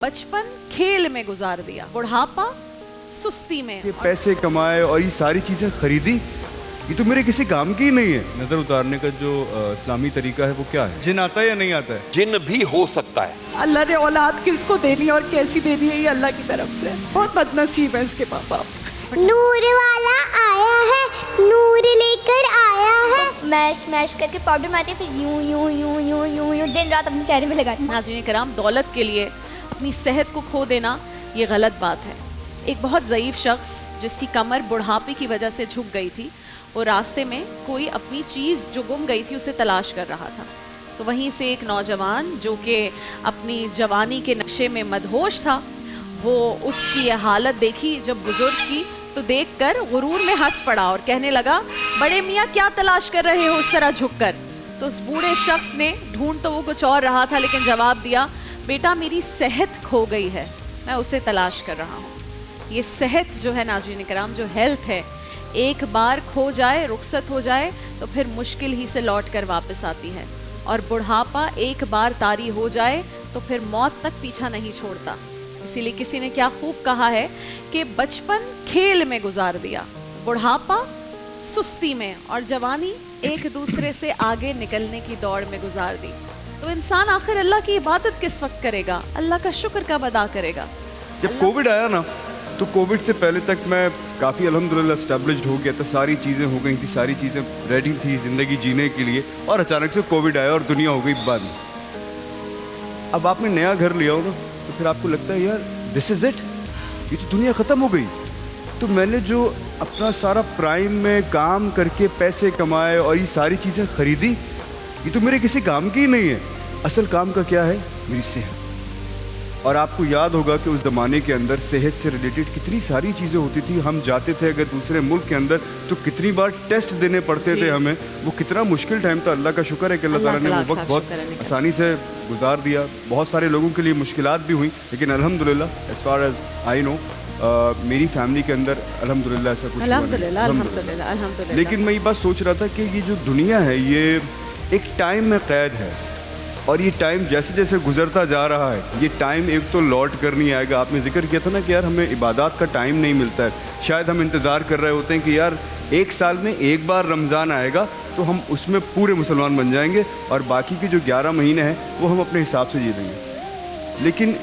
बचपन खेल में गुजार दिया, बुढ़ापा सुस्ती में। ये पैसे कमाए और ये सारी चीजें खरीदी, ये तो मेरे किसी काम की ही नहीं है। नजर उतारने का जो इस्लामी तरीका है वो क्या है? जिन आता है या नहीं आता है? जिन भी हो सकता है। अल्लाह ने औलाद किसको देनी है और कैसी देनी है ये अल्लाह की तरफ से। बहुत बदनसीब है इसके पापा। नूर वाला आया है, नूर लेकर आया है। मैश करके पाउडर मारते फिर यूं यूं यूं यूं यूं यूं दिन रात अपने चेहरे में लगाते। नाज़रीन कराम, दौलत के लिए अपनी सेहत को खो देना ये गलत बात है। एक बहुत ज़ईफ़ शख्स जिसकी कमर बुढ़ापे की वजह से झुक गई थी, वो रास्ते में कोई अपनी चीज़ जो गुम गई थी उसे तलाश कर रहा था। तो वहीं से एक नौजवान जो कि अपनी जवानी के नशे में मदहोश था, वो उसकी ये हालत देखी जब बुजुर्ग की, तो देखकर गुरूर में हंस पड़ा और कहने लगा, बड़े मियाँ क्या तलाश कर रहे हो उस तरह झुक कर? तो उस बूढ़े शख्स ने, ढूंढ तो वो कुछ और रहा था, लेकिन जवाब दिया, बेटा मेरी सेहत खो गई है, मैं उसे तलाश कर रहा हूँ। ये सेहत जो है नाज़रीन कराम, जो हेल्थ है, एक बार खो जाए, रुखसत हो जाए तो फिर मुश्किल ही से लौट कर वापस आती है। और बुढ़ापा एक बार तारी हो जाए तो फिर मौत तक पीछा नहीं छोड़ता। इसीलिए किसी ने क्या खूब कहा है कि बचपन खेल में गुजार दिया, बुढ़ापा सुस्ती में, और जवानी एक दूसरे से आगे निकलने की दौड़ में गुजार दी। तो इंसान आखिर अल्लाह की इबादत किस वक्त करेगा, अल्लाह का शुक्र कब अदा करेगा? जब कोविड आया ना, तो कोविड से पहले तक मैं काफ़ी अल्हम्दुलिल्लाह एस्टेब्लिश्ड हो गया था, सारी चीज़ें हो गई थी, सारी चीज़ें रेडी थी ज़िंदगी जीने के लिए, और अचानक से कोविड आया और दुनिया हो गई बंद। अब आपने नया घर लिया हो ना, तो फिर आपको लगता है यार दिस इज़ इट, ये तो दुनिया ख़त्म हो गई। तो मैंने जो अपना सारा प्राइम में काम करके पैसे कमाए और ये सारी चीज़ें खरीदी, ये तो मेरे किसी काम की ही नहीं है। असल काम का क्या है? मेरी सेहत। और आपको याद होगा कि उस ज़माने के अंदर सेहत से रिलेटेड कितनी सारी चीज़ें होती थी। हम जाते थे अगर दूसरे मुल्क के अंदर तो कितनी बार टेस्ट देने पड़ते थे हमें। वो कितना मुश्किल टाइम था। अल्लाह का शुक्र है कि अल्लाह ताला ने वो वक्त बहुत आसानी से गुजार दिया। बहुत सारे लोगों के लिए मुश्किलात भी हुई, लेकिन अल्हम्दुलिल्लाह as far as I know मेरी फैमिली के अंदर अल्हम्दुलिल्लाह ऐसा कुछ नहीं। लेकिन मैं ये बात सोच रहा था कि ये जो दुनिया है ये एक टाइम में कैद है, और ये टाइम जैसे जैसे गुजरता जा रहा है, ये टाइम एक तो लौट कर नहीं आएगा। आपने जिक्र किया था ना कि यार हमें इबादत का टाइम नहीं मिलता है। शायद हम इंतज़ार कर रहे होते हैं कि यार एक साल में एक बार रमज़ान आएगा तो हम उसमें पूरे मुसलमान बन जाएंगे, और बाकी के जो 11 महीने हैं वो हम अपने हिसाब से जी लेंगे। लेकिन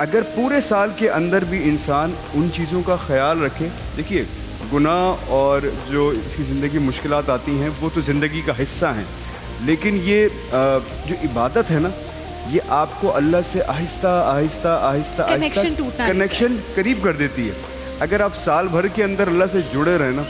अगर पूरे साल के अंदर भी इंसान उन चीज़ों का ख्याल रखे, देखिए गुनाह और जो इसकी ज़िंदगी मुश्किलात आती हैं वो तो ज़िंदगी का हिस्सा हैं, लेकिन ये जो इबादत है ना, ये आपको अल्लाह से आहिस्ता आहिस्ता आहिस्ता कनेक्शन करीब कर देती है। अगर आप साल भर के अंदर अल्लाह से जुड़े रहे ना,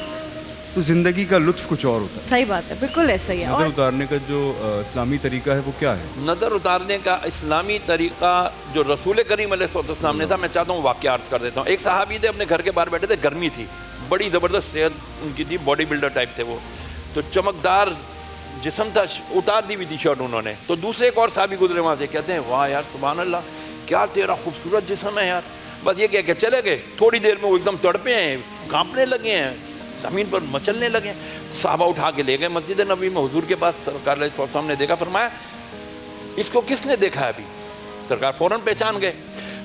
तो ज़िंदगी का लुत्फ़ कुछ और होता है। सही बात है, बिल्कुल ऐसा ही है। नज़र उतारने का जो इस्लामी तरीका है वो क्या है? नज़र उतारने का इस्लामी तरीका जो रसूल करीम अलैहिस्सलाम ने था, मैं चाहता हूँ वाक़या अर्ज़ कर देता हूँ। एक सहाबी थे, अपने घर के बाहर बैठे थे, गर्मी थी, बड़ी ज़बरदस्त सेहत उनकी थी, बॉडी बिल्डर टाइप थे वो, तो चमकदार जिस्म था, उतार दी हुई थी शर्ट उन्होंने। तो दूसरे एक और साहबी गुजरे वहाँ से, कहते हैं वाह यार सुभान अल्लाह, क्या तेरा खूबसूरत जिस्म है यार। बस ये कह के चले गए। थोड़ी देर में वो एकदम तड़पे हैं, कांपने लगे हैं, ज़मीन पर मचलने लगे हैं। साहबा उठा के ले गए मस्जिद नबी में, हुजूर के पास। सरकार अलैहिस्सलाम ने देखा, फरमाया इसको किसने देखा है अभी? सरकार फ़ौरन पहचान गए।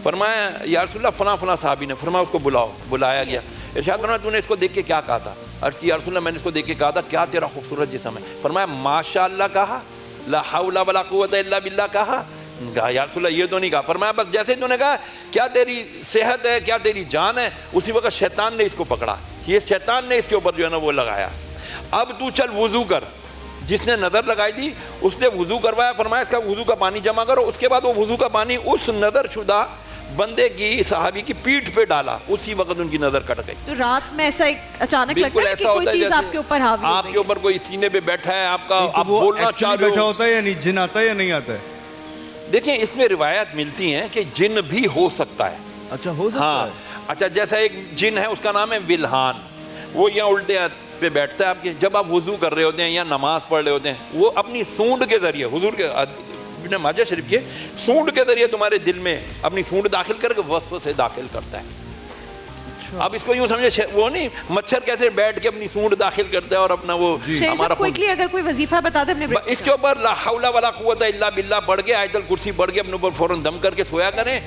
फरमाया या रसूलल्लाह फलां फलां साहबी ने। फरमाया उसको बुलाओ। बुलाया गया। इरशाद फरमाया तूने इसको देख के क्या कहा था? अर्ज़ की या रसूलल्लाह मैंने इसको देख के कहा था क्या तेरा खूबसूरत जिस्म है। फरमाया माशाअल्लाह कहा, ला हौला वला कुव्वता इल्ला बिल्लाह कहा? या रसूलल्लाह ये तो नहीं कहा। फरमाया बस जैसे तूने कहा क्या तेरी सेहत है, क्या तेरी जान है, उसी वक्त शैतान ने इसको पकड़ा। ये शैतान ने इसके ऊपर जो है ना वो लगाया। अब तू चल वुज़ू कर। जिसने नज़र लगाई थी उसने वुज़ू करवाया। फरमाया इसका वुज़ू का पानी जमा करो। उसके बाद वो वुज़ू का पानी उस नज़र शुदा बंदे की, सहाबी की पीठ पे डाला, उसी वक्त उनकी नज़र कट गई। तो रात में ऐसा एक अचानक लगता है कि कोई चीज़ आपके ऊपर हावी हो गई, आपके ऊपर कोई सीने पे बैठा है, आपका तो आप बोलना चाह रहे बैठा हो। होता है या नहीं, जिन आता है या नहीं आता है? देखिए इसमें रिवायत मिलती हैं कि जिन भी हो सकता है। अच्छा, हो सकता हाँ, है। अच्छा जैसा एक जिन है उसका नाम है विल्हान, वो यहाँ उल्टे हाथ पे बैठता है आपके। जब आप वुज़ू कर रहे होते हैं या नमाज पढ़ रहे होते हैं, वो अपनी सूंड के जरिए, हुजूर के इब्न माजा शरीफ के सूंड के जरिए तुम्हारे दिल में अपनी सूंड दाखिल करके वसवसे दाखिल करता है। अच्छा। अब इसको यूं समझे, वो नहीं मच्छर कैसे बैठ के अपनी सूंड दाखिल करता है और अपना वो हमारा क्विकली अगर कोई वजीफा बता दे अपने इसके ऊपर ला हौला वला कुव्वता इल्ला बिल्लाह पढ़ के, आयतुल कुर्सी पढ़ के अपने ऊपर फौरन दम करके सोया करें।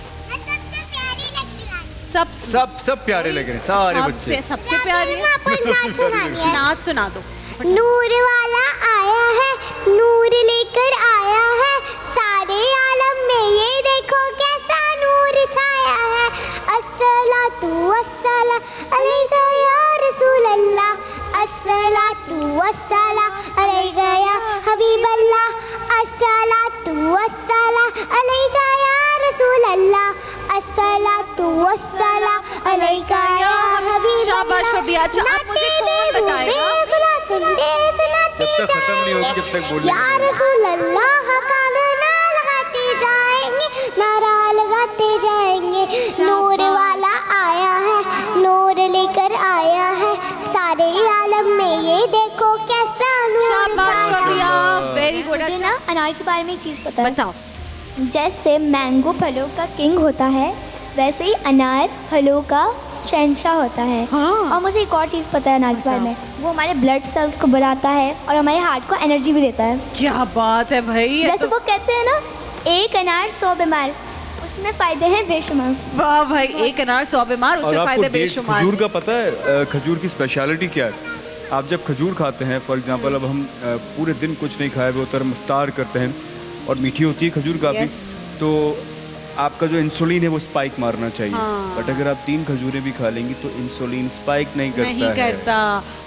सब प्यारे लग रहे हैं सारे बच्चे। सबसे प्यारे हैं। आपको एक नाच सुनानी है। नाच सुना दो। नूर वाला आया है, नूर लेकर आया है, सारे आलम में ये देखो कैसा नूर छाया है। अस्सलातु वस्सला अलैका या रसूल अल्लाह, अस्सलातु वस्सला अलैका या हबीब अल्लाह, अस्सलातु वस्सला अलैका या रसूल अल्लाह, अस्सलातु वस्सला अलैका या हबीब अल्लाह। शाबाश फबिया। अच्छा आप मुझे कौन बताएगा? जब तक खत्म नहीं होगी जब तक बोलिए। या रसूल अल्लाह का नारा लगाते जाएंगे, नारा लगाते जाएंगे। नूर वाला आया है, नूर लेकर आया है, सारे आलम में ये देखो कैसा नूर शाबाश छाया फबिया, है। Very good. मुझे ना अनार के बारे में एक चीज़ पता है। बताओ। जैसे मैंगो फलों का किंग होता है, वैसे ही अनार फलों का शहंशाह होता है। हाँ। और मुझे एक और चीज़ पता है अनार के बारे में, वो हमारे ब्लड सेल्स को बढ़ाता है और हमारे हार्ट को एनर्जी भी देता है। क्या बात है भाई। जैसे वो कहते हैं ना, एक अनार 100 बीमार, उसमें फ़ायदे हैं बेशुमार। वाह भाई, एक अनार 100 बीमार, और उसमें आपको फायदे डेट बेशुमार। खजूर का पता है? खजूर की स्पेशलिटी क्या है? आप जब खजूर खाते हैं, फॉर एग्जांपल अब हम पूरे दिन कुछ नहीं खाए हुए होते, हम इफ्तार करते हैं और मीठी होती है खजूर काफ़ी, Yes. तो आपका जो इंसुलिन है वो स्पाइक मारना चाहिए। हाँ। बट अगर आप 3 खजूरें भी खा लेंगी तो इंसुलिन स्पाइक नहीं करता नहीं है। करता।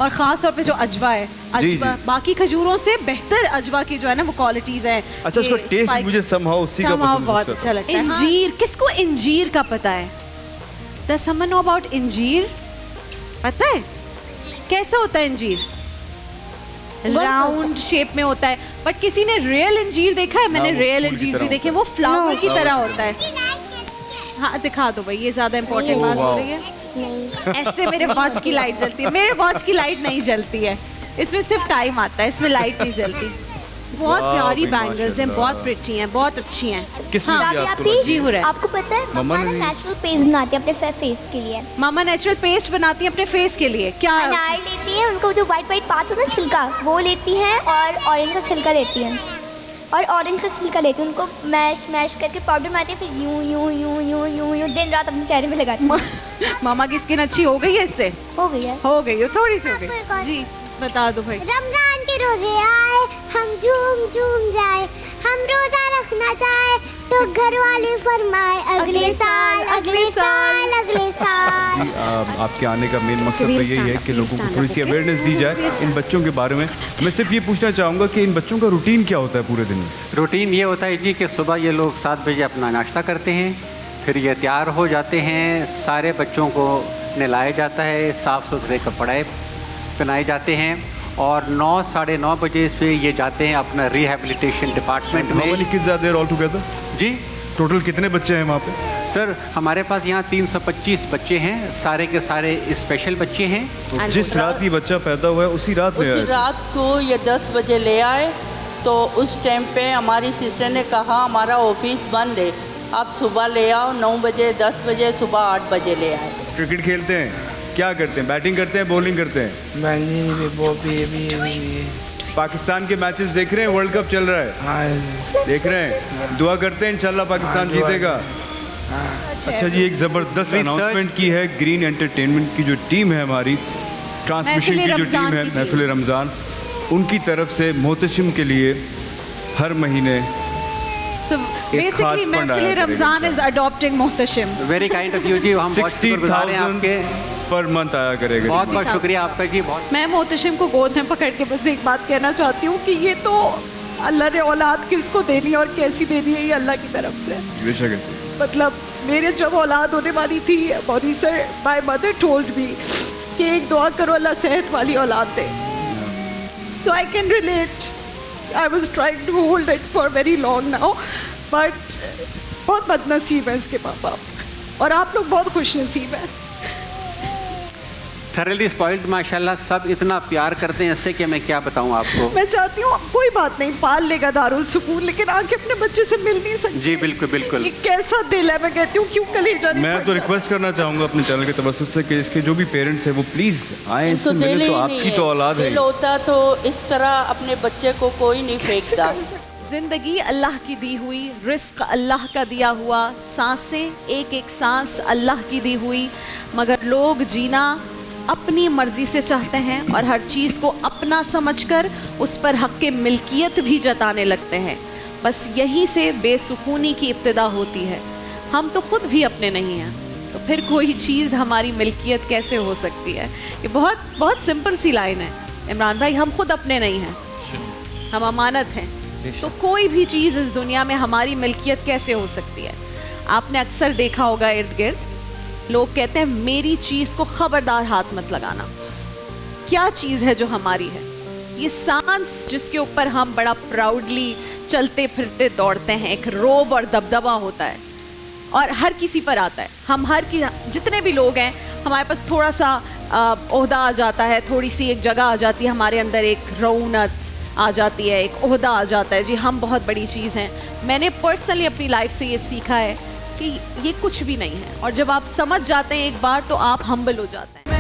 और खास तौर पे जो अजवा है, जी, अजवा जी। बाकी खजूरों से बेहतर अजवा की जो है ना वो क्वालिटीज हैं। अच्छा, उसका ये टेस्ट spike- मुझे somehow उसी का somehow पसंद बहुत है। अच्छा लगता है। इंजीर, किसको इंजीर का पता है? Does someone know about इंजीर? पता है कैसा होता है इंजीर? राउंड शेप में होता है, बट किसी ने रियल इंजीर देखा है? मैंने हाँ, वो रियल फूल की इंजीर तरह भी देखे, होता वो फ्लावर की flower तरह की होता है। हाँ दिखा दो भाई, ये ज्यादा इंपॉर्टेंट बात हो वाह। रही है। ऐसे मेरे वॉच की लाइट जलती है, मेरे वॉच की लाइट नहीं जलती है, इसमें सिर्फ टाइम आता है, इसमें लाइट नहीं जलती। बहुत वाह प्यारी भाई, बैंगल्स हैं, माशाल्लाह। बहुत प्रिटी हैं, बहुत अच्छी हैं। किसने हाँ, दिया राबिया आपको? भी, जी हो रहा है। आपको पता है मम्मा मम्मा ने ना नेचुरल पेस्ट बनाती है अपने फेस के लिए। मामा नेचुरल पेस्ट बनाती है अपने फेस के लिए। क्या? अनार लेती है, उनको जो वाइट वाइट पार्ट होता है ना छिलका, वो लेती हैं, और ऑरेंज का छिलका लेती हैं, और ऑरेंज का छिलका लेती हैं, उनको मैश करके पाउडर बनाती है, फिर यूं यूं यूं यूं यूं यूं दिन रात अपने चेहरे पे लगाती है। मामा की स्किन अच्छी हो गई है इससे? हो गई है। हो गई हो, थोड़ी सी हो आपको एक गई। और- जी बता दो भाई। रमजान के रोजे आए, हम झूम झूम जाए, हम रोजा रखना चाहे तो घर वाले फरमाए अगले साल, अगले साल, अगले साल। जी, आपके आने का मेन मकसद तो यही है कि लोगों को थोड़ी सी अवेयरनेस दी जाए इन बच्चों के बारे में। मैं सिर्फ ये पूछना चाहूँगा कि इन बच्चों का रूटीन क्या होता है पूरे दिन में? रूटीन ये होता है जी कि सुबह ये लोग 7 बजे अपना नाश्ता करते हैं, फिर ये तैयार हो जाते हैं, सारे बच्चों को नहलाया जाता है, साफ़ सुथरे कपड़े पहनाए जाते हैं, और 9 साढ़े 9 बजे से ये जाते हैं अपना रिहैबिलिटेशन डिपार्टमेंट How many में। kids are there all together? जी टोटल कितने बच्चे हैं वहाँ पे? सर, हमारे पास यहाँ 325 बच्चे हैं, सारे के सारे स्पेशल बच्चे हैं। तो जिस रात ये बच्चा पैदा हुआ है उसी रात में उसी आया? रात को ये 10 बजे ले आए, तो उस टाइम पे हमारी सिस्टर ने कहा हमारा ऑफिस बंद है, आप सुबह ले आओ 9 बजे, 10 बजे, सुबह 8 बजे ले आए। क्रिकेट खेलते हैं? क्या करते हैं? बैटिंग करते हैं, बॉलिंग करते हैं? पाकिस्तान के मैचेस देख रहे हैं? वर्ल्ड कप चल रहा है, देख रहे हैं? दुआ करते हैं इंशाल्लाह पाकिस्तान जीतेगा। अच्छा जी, एक ज़बरदस्त अनाउंसमेंट की है ग्रीन एंटरटेनमेंट की जो टीम है हमारी, ट्रांसमिशन की जो टीम है महफिल रमज़ान, उनकी तरफ से मोहतशिम के लिए हर महीने So basically fund महफिल आया रमजान करेगा। is adopting Mohtashim. Very kind of you जी, हम बहुत शुक्रगुजार हैं 60,000 आपके, पर मंथ आया करेगा। बहुत बहुत शुक्रिया आपका जी। बहुत मैं मोहतशिम को गोद में पकड़ के बस एक बात कहना चाहती हूँ कि ये तो अल्लाह ने औलाद किसको देनी है और कैसी देनी है, ये अल्लाह की तरफ से। बेशक ऐसे। मतलब मेरे जब औलाद होने वाली थी, Mouni sir my mother told me कि एक दुआ करो अल्लाह सेहत वाली औलाद दे। So I can relate. I was trying to hold it for very long now, but बहुत बदनसीब है इसके माँ बाप, और आप लोग बहुत खुश नसीब हैं। थरली स्पॉइल्ड माशाल्लाह, सब इतना प्यार करते हैं इससे कि मैं क्या बताऊं आपको। मैं चाहती हूँ कोई बात नहीं, पाल लेगा दारुल सुकून, लेकिन आके अपने बच्चे से मिल नहीं सकती। जी बिल्कुल बिल्कुल। ये कैसा दिल है, मैं कहती हूँ क्यों कलेजा नहीं मैं तो फटता? रिक्वेस्ट करना चाहूँगा अपने चैनल के तवज्जुह से कि इसके जो भी पेरेंट्स हैं वो प्लीज़ आए, इससे इनको मिले, देने तो ही आपकी नहीं तो है। औलाद है। दिल होता तो इस तरह अपने बच्चे को कोई नहीं फेंकता। जिंदगी अल्लाह की दी हुई, रिस्क अल्लाह का दिया हुआ, सांसें एक एक सांस अल्लाह की दी हुई, मगर लोग जीना अपनी मर्जी से चाहते हैं और हर चीज़ को अपना समझकर उस पर हक़ के मिल्कियत भी जताने लगते हैं। बस यहीं से बेसुकूनी की इब्तिदा होती है। हम तो खुद भी अपने नहीं हैं, तो फिर कोई चीज़ हमारी मिल्कियत कैसे हो सकती है? ये बहुत बहुत सिंपल सी लाइन है इमरान भाई, हम खुद अपने नहीं हैं, हम अमानत हैं, तो कोई भी चीज़ इस दुनिया में हमारी मिल्कियत कैसे हो सकती है? आपने अक्सर देखा होगा इर्द गिर्द लोग कहते हैं मेरी चीज़ को खबरदार हाथ मत लगाना। क्या चीज़ है जो हमारी है? ये सांस जिसके ऊपर हम बड़ा प्राउडली चलते फिरते दौड़ते हैं, एक रोब और दबदबा होता है और हर किसी पर आता है। हम जितने भी लोग हैं हमारे पास थोड़ा सा ओहदा आ जाता है, थोड़ी सी एक जगह आ जाती है, हमारे अंदर एक रौनक आ जाती है, एक ओहदा आ जाता है, जी हम बहुत बड़ी चीज़ हैं। मैंने पर्सनली अपनी लाइफ से ये सीखा है कि ये कुछ भी नहीं है, और जब आप समझ जाते हैं एक बार तो आप हम्बल हो जाते हैं।